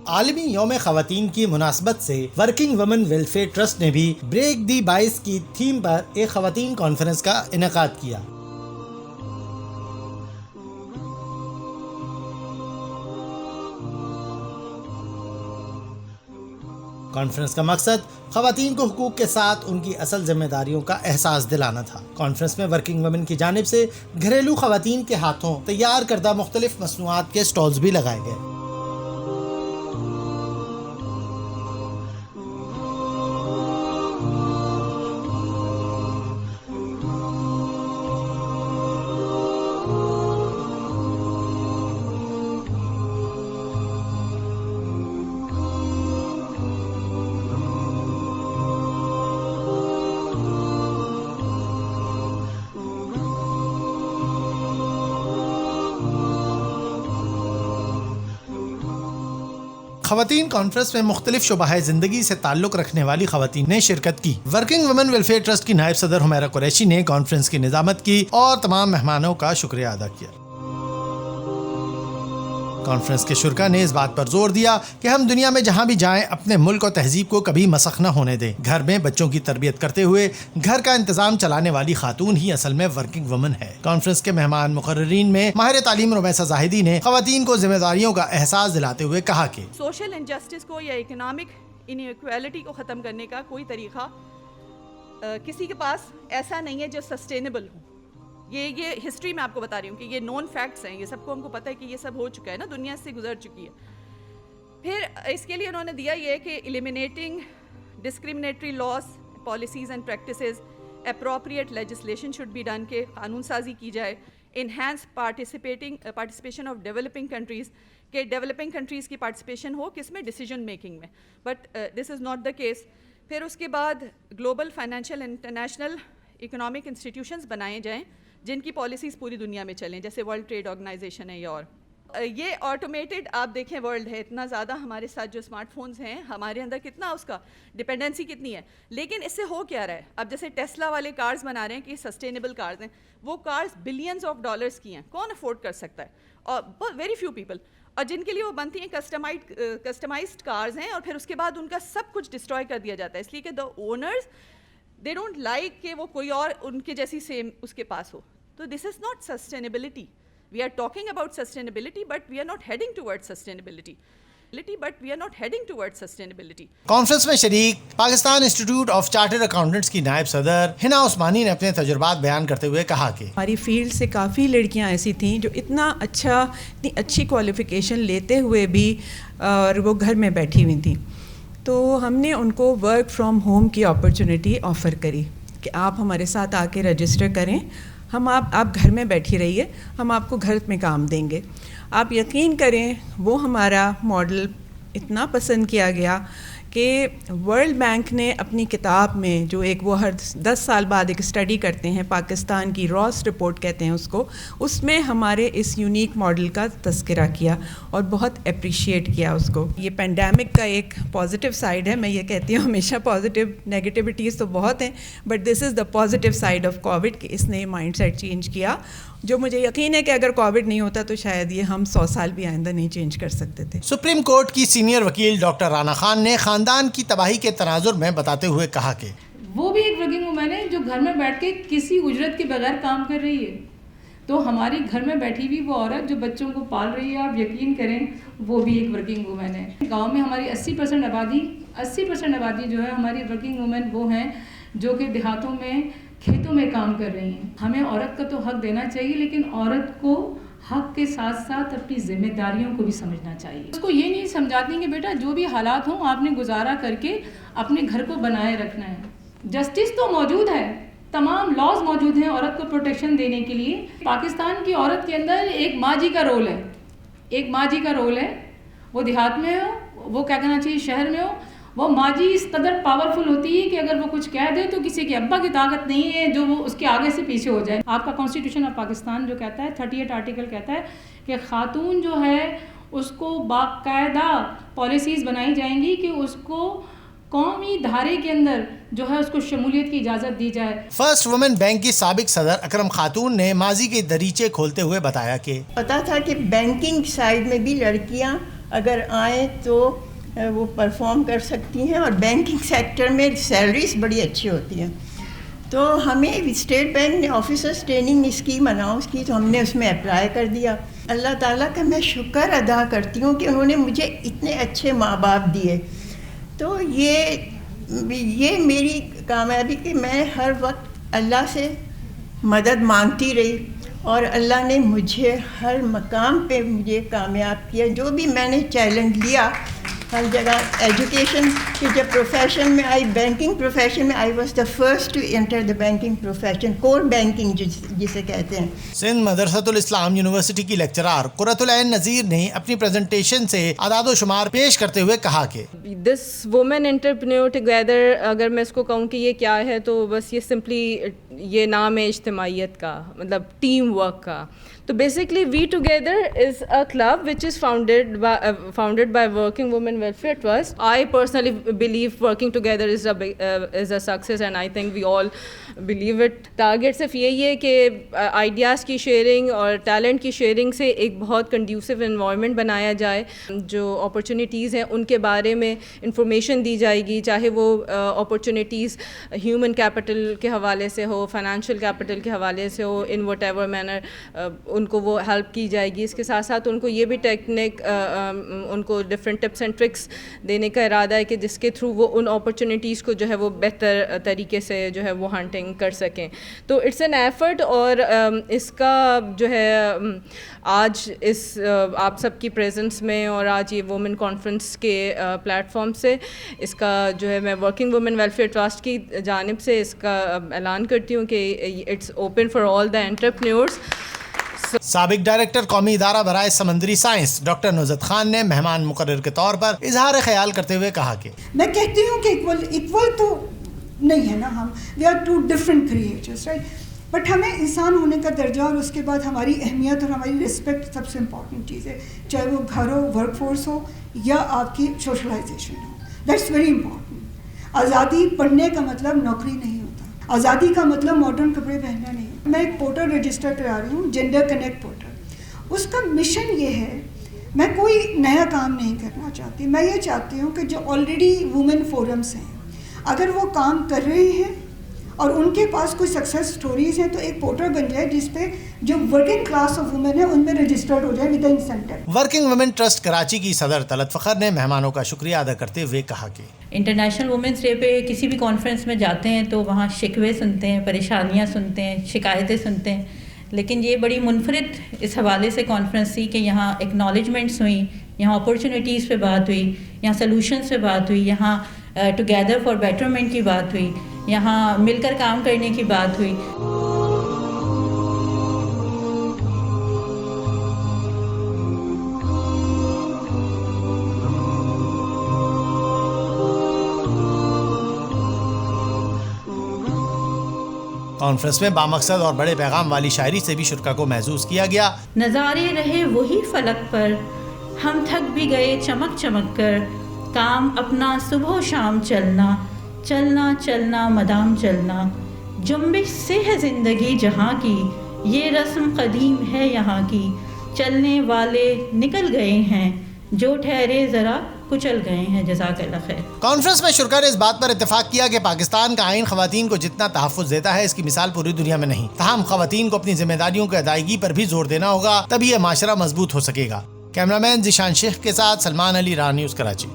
عالمی یوم خواتین کی مناسبت سے ورکنگ ویمن ویلفیئر ٹرسٹ نے بھی بریک دی بائس کی تھیم پر ایک خواتین کانفرنس کا انعقاد کیا۔ کانفرنس کا مقصد خواتین کو حقوق کے ساتھ ان کی اصل ذمہ داریوں کا احساس دلانا تھا۔ کانفرنس میں ورکنگ ویمن کی جانب سے گھریلو خواتین کے ہاتھوں تیار کردہ مختلف مصنوعات کے سٹالز بھی لگائے گئے۔ خواتین کانفرنس میں مختلف شعبۂ زندگی سے تعلق رکھنے والی خواتین نے شرکت کی۔ ورکنگ ویمن ویلفیئر ٹرسٹ کی نائب صدر حمیرہ قریشی نے کانفرنس کی نظامت کی اور تمام مہمانوں کا شکریہ ادا کیا۔ کانفرنس کے شرکاء نے اس بات پر زور دیا کہ ہم دنیا میں جہاں بھی جائیں اپنے ملک اور تہذیب کو کبھی مسخ نہ ہونے دیں۔ گھر میں بچوں کی تربیت کرتے ہوئے گھر کا انتظام چلانے والی خاتون ہی اصل میں ورکنگ وومن ہے۔ کانفرنس کے مہمان مقررین میں ماہر تعلیم رمیسہ زاہدی نے خواتین کو ذمہ داریوں کا احساس دلاتے ہوئے کہا کہ سوشل انجسٹس کو یا اکنامک انیکویلٹی کو ختم کرنے کا کوئی طریقہ کسی کے پاس ایسا نہیں ہے جو سسٹینیبل ہو۔ یہ ہسٹری میں آپ کو بتا رہی ہوں کہ یہ نون فیکٹس ہیں، یہ سب کو ہم کو پتہ ہے کہ یہ سب ہو چکا ہے نا، دنیا سے گزر چکی ہے۔ پھر اس کے لیے انہوں نے دیا یہ کہ eliminating discriminatory laws policies and practices, appropriate legislation should be done, کہ قانون سازی کی جائے، enhance participation of developing countries, کہ ڈیولپنگ کنٹریز کی پارٹیسپیشن ہو کس میں، ڈیسیجن میکنگ میں، but this is not the case. پھر اس کے بعد global financial international economic institutions بنائے جائیں جن کی پالیسیز پوری دنیا میں چلیں، جیسے ورلڈ ٹریڈ آرگنائزیشن ہے یا اور یہ آٹومیٹڈ آپ دیکھیں ورلڈ ہے، اتنا زیادہ ہمارے ساتھ جو اسمارٹ فونز ہیں ہمارے اندر کتنا اس کا ڈپینڈنسی کتنی ہے، لیکن اس سے ہو کیا رہا ہے؟ اب جیسے ٹیسلا والے کارز بنا رہے ہیں کہ سسٹینیبل کارز ہیں، وہ کارز بلینز آف ڈالرز کی ہیں، کون افورڈ کر سکتا ہے؟ اور ویری فیو پیپل، اور جن کے لیے وہ بنتی ہیں کسٹمائزڈ کارز ہیں، اور پھر اس کے بعد ان کا سب کچھ ڈسٹروائے کر دیا جاتا ہے، اس لیے کہ the owners they don't like کہ وہ کوئی اور ان کے جیسی سیم اس کے پاس ہو۔ So this is not sustainability. We are talking about sustainability, but we are not heading towards sustainability. Conference میں شریک Pakistan institute of chartered accountants کی نائب صدر حنا عثمانی نے اپنے تجربات بیان کرتے ہوئے کہا کہ ہماری فیلڈ سے کافی لڑکیاں ایسی تھیں جو اتنی اچھی کوالیفیکیشن لیتے ہوئے بھی اور وہ گھر میں بیٹھی ہوئی تھیں، تو ہم نے ان کو ورک فرام ہوم کی اپرچونٹی آفر کری کہ آپ ہمارے ساتھ آ کے رجسٹر کریں، ہم آپ گھر میں بیٹھی رہیے، ہم آپ کو گھر میں کام دیں گے۔ آپ یقین کریں وہ ہمارا ماڈل اتنا پسند کیا گیا کہ ورلڈ بینک نے اپنی کتاب میں جو وہ ہر 10 سال بعد ایک اسٹڈی کرتے ہیں، پاکستان کی راس رپورٹ کہتے ہیں اس کو، اس میں ہمارے اس یونیک ماڈل کا تذکرہ کیا اور بہت اپریشیٹ کیا اس کو۔ یہ پینڈیمک کا ایک پازیٹیو سائڈ ہے، میں یہ کہتی ہوں ہمیشہ پازیٹیو نیگیٹیوٹیز تو بہت ہیں، but this is the positive side of Covid کہ اس نے مائنڈ سیٹ چینج کیا، جو مجھے یقین ہے کہ اگر کووڈ نہیں ہوتا تو شاید یہ ہم 100 سال بھی آئندہ نہیں چینج کر سکتے تھے۔ سپریم کورٹ کی سینئر وکیل ڈاکٹر رانا خان نے خاندان کی تباہی کے تناظر میں بتاتے ہوئے کہا کہ وہ بھی ایک ورکنگ وومن ہے جو گھر میں بیٹھ کے کسی اجرت کے بغیر کام کر رہی ہے، تو ہماری گھر میں بیٹھی ہوئی وہ عورت جو بچوں کو پال رہی ہے، آپ یقین کریں وہ بھی ایک ورکنگ وومن ہے۔ گاؤں میں ہماری 80% آبادی جو ہے ہماری ورکنگ وومن وہ ہیں جو کہ دیہاتوں میں کھیتوں میں کام کر رہی ہیں۔ ہمیں عورت کا تو حق دینا چاہیے، لیکن عورت کو حق کے ساتھ ساتھ اپنی ذمہ داریوں کو بھی سمجھنا چاہیے۔ اس کو یہ نہیں سمجھاتی کہ بیٹا جو بھی حالات ہوں آپ نے گزارا کر کے اپنے گھر کو بنائے رکھنا ہے۔ جسٹس تو موجود ہے، تمام لاز موجود ہیں عورت کو پروٹیکشن دینے کے لیے۔ پاکستان کی عورت کے اندر ایک ماں جی کا رول ہے، وہ دیہات میں ہو، وہ کیا کہنا چاہیے شہر میں ہو، وہ ماں جی اس قدر پاورفل ہوتی ہے کہ اگر وہ کچھ کہہ دے تو کسی کے ابا کی طاقت نہیں ہے جو وہ اس کے آگے سے پیچھے ہو جائے۔ آپ کا کانسٹیٹیوشن آف پاکستان جو کہتا ہے 38 آرٹیکل کہتا ہے کہ خاتون جو ہے اس کو باقاعدہ پالیسیز بنائی جائیں گی کہ اس کو قومی دھارے کے اندر جو ہے اس کو شمولیت کی اجازت دی جائے۔ فرسٹ وومن بینک کی سابق صدر اکرم خاتون نے ماضی کے دریچے کھولتے ہوئے بتایا کہ پتا تھا کہ بینکنگ سائڈ میں بھی لڑکیاں اگر آئیں تو وہ پرفارم کر سکتی ہیں، اور بینکنگ سیکٹر میں سیلریز بڑی اچھی ہوتی ہیں. تو ہمیں اسٹیٹ بینک نے آفیسرس ٹریننگ اسکیم اناؤنس کی تو ہم نے اس میں اپلائی کر دیا. اللہ تعالیٰ کا میں شکر ادا کرتی ہوں کہ انہوں نے مجھے اتنے اچھے ماں باپ دیے. تو یہ میری کامیابی کہ میں ہر وقت اللہ سے مدد مانگتی رہی، اور اللہ نے مجھے ہر مقام پہ مجھے کامیاب کیا. جو بھی میں نے چیلنج لیا ہر جگہ، ایجوکیشن کی جب پروفیشن میں آئی، بینکنگ پروفیشن میں I was the first to enter the banking profession, core banking جسے کہتے ہیں. سندھ مدرسۃ الاسلام یونیورسٹی کی لیکچرار قرۃ العین نذیر نے اپنی پریزنٹیشن سے اعداد و شمار پیش کرتے ہوئے کہا کہ دس وومن انٹرپرینور ٹوگیدر، اگر میں اس کو کہوں کہ یہ کیا ہے تو بس یہ سمپلی یہ نام ہے اجتماعیت کا، مطلب ٹیم ورک کا. تو basically we together is a club which is founded by Working Women Welfare Trust. I personally believe working together is a success, and I think we all believe it. Target صرف یہی ہے کہ ideas کی sharing اور talent کی sharing سے ایک بہت کنڈیوسو انوائرمنٹ بنایا جائے. جو اپرچونیٹیز ہیں ان کے بارے میں انفارمیشن دی جائے گی، چاہے وہ اپرچونیٹیز ہیومن کیپٹل کے حوالے سے ہو، فائنینشیل کیپٹل کے حوالے سے ہو، ان وٹ ایور مینر ان کو وہ ہیلپ کی جائے گی. اس کے ساتھ ساتھ ان کو یہ بھی ٹیکنیک، ان کو ڈفرینٹ ٹپس اینڈ ٹرکس دینے کا ارادہ ہے کہ جس کے تھرو وہ ان اپرچونیٹیز کو جو ہے وہ بہتر طریقے سے جو ہے وہ ہنٹنگ کر سکیں. تو اٹس این ایفرٹ، اور اس کا جو ہے آج اس آپ سب کی پریزنس میں اور آج یہ وومن کانفرنس کے پلیٹ فارم سے اس کا جو ہے میں ورکنگ وومن ویلفیئر ٹرسٹ کی جانب سے اس کا اعلان کرتی ہوں کہ it's open for all the entrepreneurs. سابق ڈائریکٹر قومی ادارہ برائے سمندری سائنس ڈاکٹر نصرت خان نے مہمان مقرر کے طور پر اظہار خیال کرتے ہوئے کہا کہ میں کہتی ہوں کہ ایکول تو نہیں ہے نا، ہم we are two different creatures, right? But ہمیں انسان ہونے کا درجہ اور اس کے بعد ہماری اہمیت اور ہماری رسپیکٹ سب سے امپورٹنٹ چیز ہے، چاہے وہ گھر ہو، ورک فورس ہو، یا آپ کی سوشلائزیشن ہو. That's very important. آزادی پڑھنے کا مطلب نوکری نہیں ہوتا، آزادی کا مطلب ماڈرن کپڑے پہننا نہیں. میں ایک پورٹل رجسٹر کرا رہی ہوں، جینڈر کنیکٹ پورٹل. اس کا مشن یہ ہے، میں کوئی نیا کام نہیں کرنا چاہتی، میں یہ چاہتی ہوں کہ جو آلریڈی وومن فورمز ہیں اگر وہ کام کر رہے ہیں اور ان کے پاس کوئی سکسیس سٹوریز ہیں تو ایک پورٹل بن جائے جس پہ جو ورکنگ کلاس آف وومن ہے ان میں رجسٹرڈ ہو جائے with incentive. Working women trust Karachi کی صدر طلعت فخر نے مہمانوں کا شکریہ ادا کرتے ہوئے کہا کہ انٹرنیشنل وومنس ڈے پہ کسی بھی کانفرنس میں جاتے ہیں تو وہاں شکوے سنتے ہیں، پریشانیاں سنتے ہیں، شکایتیں سنتے ہیں، لیکن یہ بڑی منفرد اس حوالے سے کانفرنس تھی کہ یہاں ایکنالجمنٹس ہوئیں، یہاں اپرچونیٹیز پہ بات ہوئی، یہاں سلوشنس پہ بات ہوئی، یہاں ٹوگیدر فار بیٹرمنٹ کی بات ہوئی، یہاں مل کر کام کرنے کی بات ہوئی. کانفرنس میں بامقصد اور بڑے پیغام والی شاعری سے بھی شرکا کو محظوظ کیا گیا. نظارے رہے وہی فلک پر، ہم تھک بھی گئے چمک چمک کر، کام اپنا صبح و شام چلنا، چلنا چلنا مدام چلنا، جنبش سے ہے زندگی جہاں کی، یہ رسم قدیم ہے یہاں کی، چلنے والے نکل گئے ہیں، جو ٹھہرے ذرا کچل گئے ہیں. جزاک اللہ خیر. کانفرنس میں شرکا نے اس بات پر اتفاق کیا کہ پاکستان کا آئین خواتین کو جتنا تحفظ دیتا ہے اس کی مثال پوری دنیا میں نہیں. تاہم خواتین کو اپنی ذمہ داریوں کی ادائیگی پر بھی زور دینا ہوگا، تبھی یہ معاشرہ مضبوط ہو سکے گا. کیمرہ مین ذیشان شیخ کے ساتھ سلمان علی، راہ نیوز، کراچی.